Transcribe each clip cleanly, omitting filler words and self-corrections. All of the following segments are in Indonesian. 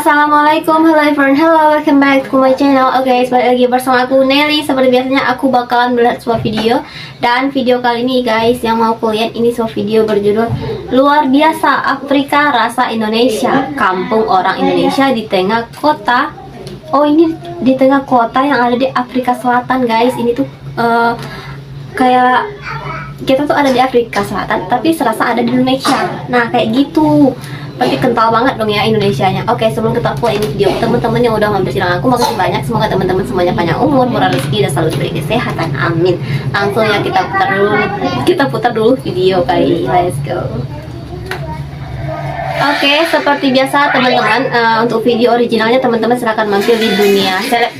Assalamualaikum, hello everyone, hello, welcome back to my channel. Oke, balik lagi bersama aku Nelly. Seperti biasanya aku bakalan melihat sebuah video. Dan video kali ini guys, yang mau kulihat ini sebuah video berjudul Luar Biasa Afrika Rasa Indonesia. Kampung orang Indonesia di tengah kota. Oh, ini di tengah kota yang ada di Afrika Selatan guys. Ini tuh kayak kita tuh ada di Afrika Selatan tapi serasa ada di Indonesia. Nah, kayak gitu. Tapi kental banget dong ya Indonesianya. Oke, sebelum kita mulai ini video, teman-teman yang udah mampir channel aku, makasih banyak. Semoga teman-teman semuanya panjang umur, murah rezeki, dan selalu diberi kesehatan. Amin. Langsung ya kita putar dulu video kali. Let's go. Oke, seperti biasa teman-teman, untuk video originalnya teman-teman silahkan mampir di dunia seleb.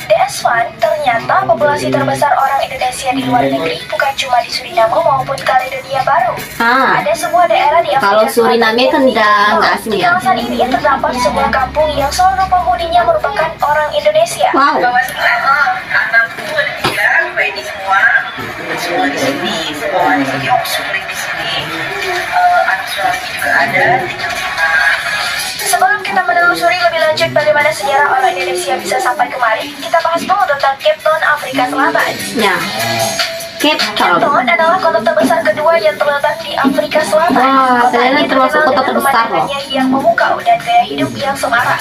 DS1, ternyata populasi terbesar orang Indonesia di luar negeri bukan cuma di Suriname maupun Kaledonia Baru. Ada sebuah daerah di Afrika Kalau Suriname kan nggak asing ya. Di kawasan ini terdapat sebuah kampung yang seluruh penghuninya merupakan orang Indonesia. Wow. Anakku ada 3, bayi semua di sini, semua di sini, sulit di sini. Anak suami juga ada, tinggal di sana. Sebelum kita menelusuri lebih lanjut bagaimana sejarah orang Indonesia bisa sampai kemari, kita bahas dulu tentang Cape Town, Afrika Selatan. Ya, Cape Cape Town adalah kota terbesar kedua yang terletak di Afrika Selatan. Wah, Kota ternyata ini termasuk terkenal kota dengan terbesar loh. pemandangannya yang memukau dan gaya hidup yang semarak.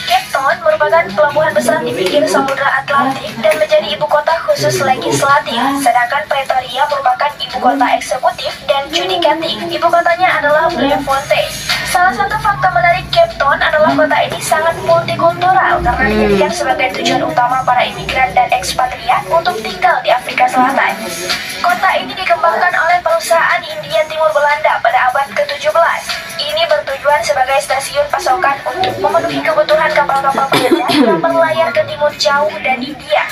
Cape Town merupakan pelabuhan besar di pinggir Samudra Atlantik dan menjadi ibu kota khusus legislatif, sedangkan Pretoria merupakan ibu kota eksekutif dan judikatif. Ibu kotanya adalah Bloemfontein. Salah satu fakta menarik Cape Town adalah kota ini sangat multikultural karena dijadikan sebagai tujuan utama para imigran dan ekspatriat untuk tinggal di Afrika Selatan. Kota ini dikembangkan oleh perusahaan India Timur Belanda pada abad ke-17. Ini bertujuan sebagai stasiun pasokan untuk memenuhi kebutuhan kapal-kapal Belanda yang berlayar ke timur jauh dan India.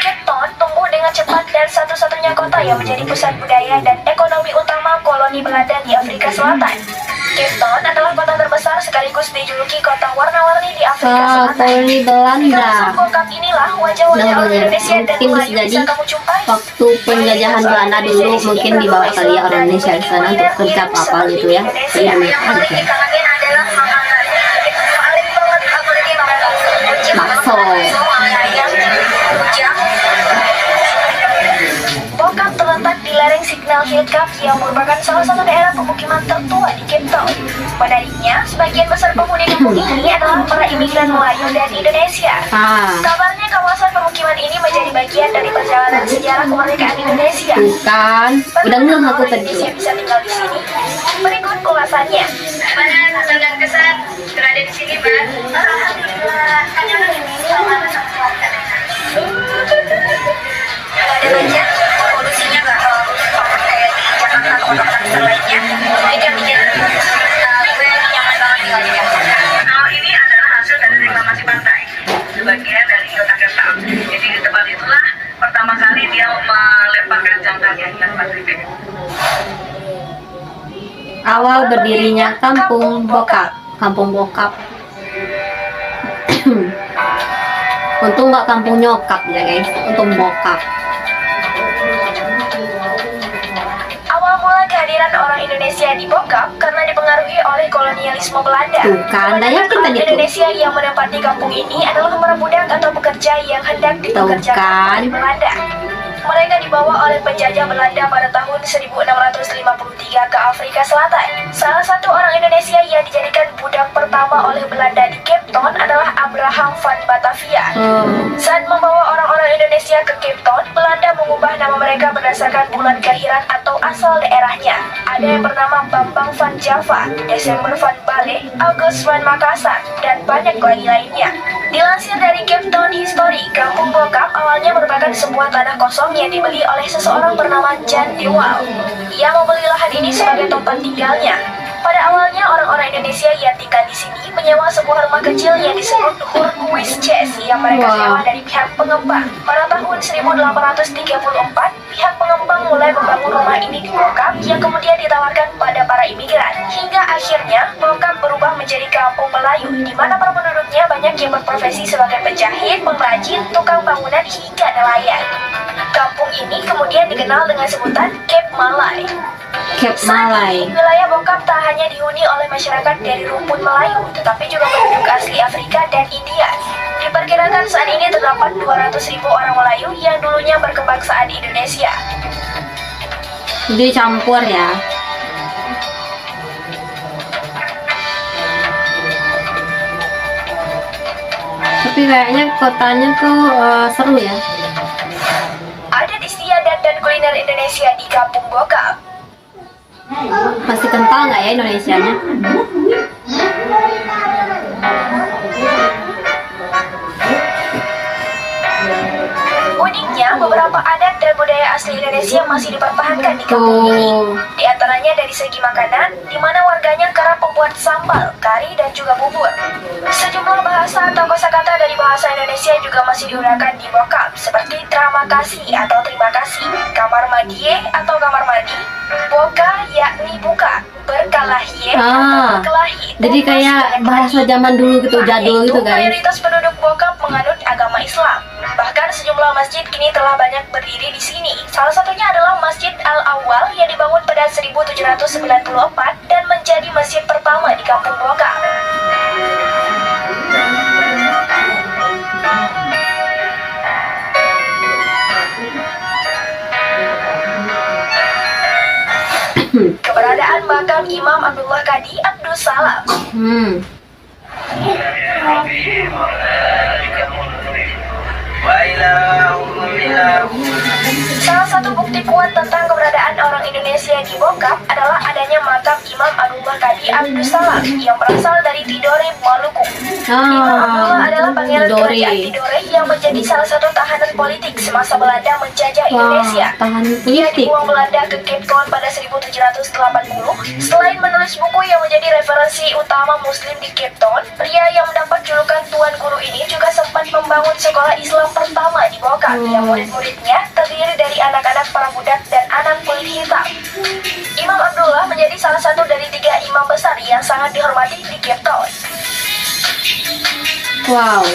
Cape Town tumbuh dengan cepat dan satu-satunya kota yang menjadi pusat budaya dan ekonomi utama koloni Belanda di Afrika Selatan. Cape Town adalah kota terbesar sekaligus dijuluki kota warna-warni di Afrika Selatan. koloni Di Belanda. kawasan Kokap inilah wajah-wajah orang Indonesia dan Mungkin bisa Melayu jadi bisa kamu jumpai. waktu penjajahan Belanda dulu mungkin dibawa kali ya orang Indonesia ke sana untuk kerja apa gitu ya. Jadi Yang paling dikangenin adalah makanannya. Itu paling banget aku lagi makan bakso. Kokap terletak di lereng Signal Hill Cap yang merupakan salah satu daerah pemukiman tertua di Cape Town. Menariknya, sebagian besar penghuni kampung ini adalah para imigran Melayu dan Indonesia. Kabarnya kawasan pemukiman ini menjadi bagian dari perjalanan sejarah kemerdekaan Indonesia. Bukan. Udah ngeh aku tadi. Indonesia bisa tinggal di sini. Berikut ulasannya. Gimana rasa dan kesan berada di sini, Mbak? Alhamdulillah, kangen sama keluarga. Ada banyak polusinya nggak kayak di Jakarta atau kota besar lainnya. Jadi yang bikin gue nyaman banget tinggal di Jakarta. Ini adalah hasil dari reklamasi pantai, sebagian dari kota Cape Town. Jadi di tempat itulah pertama kali dia melemparkan jangkarnya dengan Pasifik. Awal berdirinya Kampung Bokap. Kampung Bokap. Untung nggak kampung nyokap ya guys, untung bokap. Awal mula kehadiran orang Indonesia di Bokap karena dipengaruhi oleh kolonialisme Belanda. Tuh kan, dah yakin tadi tuh. Indonesia yang menempati kampung ini adalah para budak atau pekerja yang hendak dipekerjakan kan. oleh Belanda. Mereka dibawa oleh penjajah Belanda pada tahun 1653 ke Afrika Selatan. Salah satu orang Indonesia yang dijadikan budak pertama oleh Belanda di Cape Town adalah Abraham van Batavia. Saat membawa orang-orang Indonesia ke Cape Town, Belanda mengubah nama mereka berdasarkan bulan kelahiran atau asal daerahnya. Ada yang bernama Bambang van Java, Desember van Bale, August van Makassar, dan banyak lagi lainnya. Dilansir dari Cape Town History, Kampung Bokap awalnya merupakan sebuah tanah kosong yang dibeli oleh seseorang bernama Jan Dewal. Ia membeli lahan ini sebagai tempat tinggalnya. Pada awalnya, orang-orang Indonesia yang tinggal di sini menyewa sebuah rumah kecil yang disebut Hurkhuisches yang mereka sewa dari pihak pengembang. Pada tahun 1834, pihak pengembang pengembang mulai membangun rumah ini di Bokap yang kemudian ditawarkan pada para imigran. Hingga akhirnya Bokap berubah menjadi kampung Melayu, di mana para penduduknya banyak yang berprofesi sebagai penjahit, pengrajin, tukang bangunan hingga nelayan. Kampung ini kemudian dikenal dengan sebutan Cape Malay. Cape Saat Malay. ini, wilayah Bokap tak hanya dihuni oleh masyarakat dari rumpun Melayu, tetapi juga penduduk asli Afrika dan India. Diperkirakan saat ini terdapat 200.000 orang Melayu yang dulunya berkebangsaan Indonesia. Jadi campur ya. Tapi kayaknya kotanya tuh seru ya. Adat istiadat dan kuliner Indonesia di Kampung Bokap. Masih kental nggak ya Indonesianya? Uniknya, beberapa adat dan budaya asli Indonesia masih dipertahankan di kampung ini. Di antaranya dari segi makanan, di mana warganya kerap membuat sambal, kari, dan juga bubur. Sejumlah bahasa atau kosakata dari bahasa Indonesia juga masih digunakan di Bokap, seperti terima kasih atau terima kasih, kamar mandie atau kamar mandi, boka yakni buka, berkalahi atau berkelahi. Jadi kayak bahasa zaman dulu gitu, jadul gitu guys. Mayoritas penduduk Bokap menganut agama Islam. Bahkan sejumlah masjid kini telah banyak berdiri di sini. Salah satunya adalah Masjid Al-Awwal yang dibangun pada 1794 dan menjadi masjid pertama di Kampung Bokap. Keberadaan makam Imam Abdullah Qadi Abdus Salam. Salah satu bukti kuat tentang keberadaan orang Indonesia di Bokap adalah adanya makam Imam Abdullah Qadi Abdus Salam yang berasal dari Tidore, Maluku. Imam Abdullah adalah pangeran kerajaan Tidore yang menjadi salah satu tahanan politik semasa Belanda menjajah Indonesia. Ia dibuang Belanda ke Cape Town pada 1780. Selain menulis buku yang menjadi referensi utama Muslim di Cape Town, pria yang mendapat julukan Tuan Guru ini juga sempat membangun sekolah Islam pertama di Bokap yang murid-muridnya terdiri dari anak-anak para budak dan anak kulit hitam. Imam Abdullah menjadi salah satu dari 3 imam besar yang sangat dihormati di Cape Town. Wow.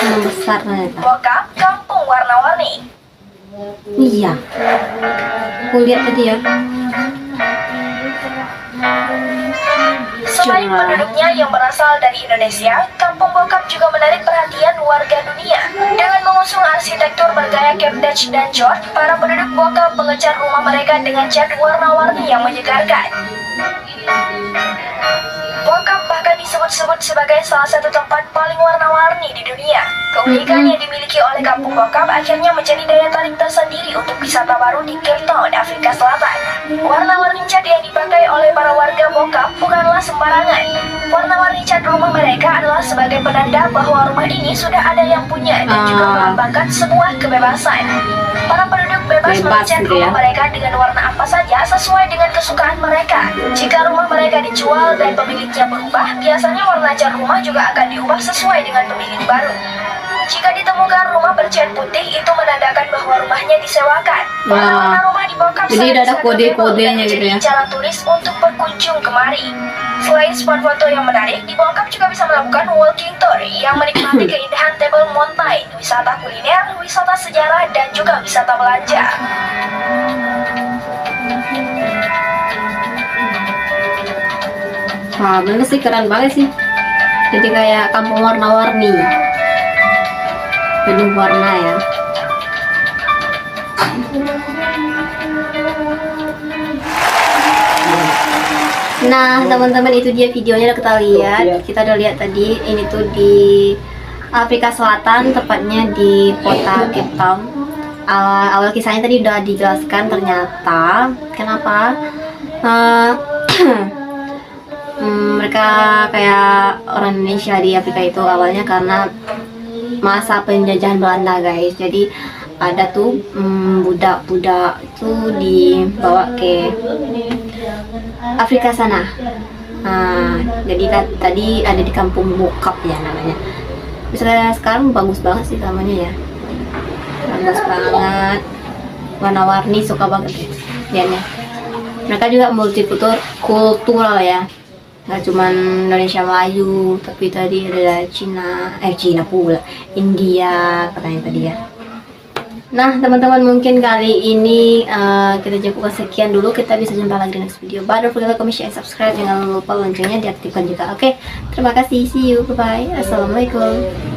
Imam besar ternyata. Bokap, kampung warna-warni. Iya. Aku lihat tadi ya. Selain penduduknya yang berasal dari Indonesia, Kampung Bokap juga menarik perhatian warga dunia. Dengan mengusung arsitektur bergaya Cape Dutch dan George, para penduduk Bokap mengecat rumah mereka dengan cat warna-warni yang menyegarkan. Bokap bahkan disebut-sebut sebagai salah satu tempat paling warna-warni di dunia. Keunikan yang dimiliki oleh Kampung Bokap akhirnya menjadi daya tarik tersendiri untuk wisata baru di Cape Town, Afrika Selatan. Warna-warni cat yang dipakai oleh para warga Bokap bukanlah sembarangan. Warna-warni cat rumah mereka adalah sebagai penanda bahwa rumah ini sudah ada yang punya dan juga melambangkan sebuah kebebasan. Para penduduk bebas mengecat rumah mereka dengan warna apa saja sesuai dengan kesukaan mereka. Jika rumah mereka dijual dan pemiliknya berubah, biasanya warna cat rumah juga akan diubah sesuai dengan pemilik baru. Jika ditemukan rumah bercat putih, itu menandakan bahwa rumahnya disewakan. Warna rumah di Bokap jadi ada kode-kodenya gitu ya. Jalan turis untuk berkunjung kemari. Selain spot foto yang menarik, di Bokap juga bisa melakukan walking tour yang menikmati keindahan Table Mountain, wisata kuliner, wisata sejarah, dan juga wisata belanja. Wah, bener sih, keren banget sih. Jadi kayak kampung warna-warni, penuh warna ya. Nah teman-teman, itu dia videonya udah kita lihat. Kita udah lihat tadi, ini tuh di Afrika Selatan, tepatnya di kota Cape Town. Awal kisahnya tadi udah dijelaskan, ternyata kenapa mereka kayak orang Indonesia di Afrika itu awalnya karena masa penjajahan Belanda guys. Jadi ada tuh budak-budak itu dibawa ke Afrika sana. Nah, jadi tadi ada di kampung bokap ya namanya. Misalnya sekarang bagus banget sih namanya ya. Bagus banget. Warna-warni, suka banget lihatnya. Mereka juga multikultural ya. Nggak cuman Indonesia Melayu, tapi tadi ada Cina pula, India katanya tadi ya. Nah teman-teman, mungkin kali ini kita cukup sekian dulu. Kita bisa jumpa lagi di next video. Don't forget to like, comment, share, and subscribe. Jangan lupa loncengnya diaktifkan juga. Oke, terima kasih. See you. Bye bye. Assalamualaikum.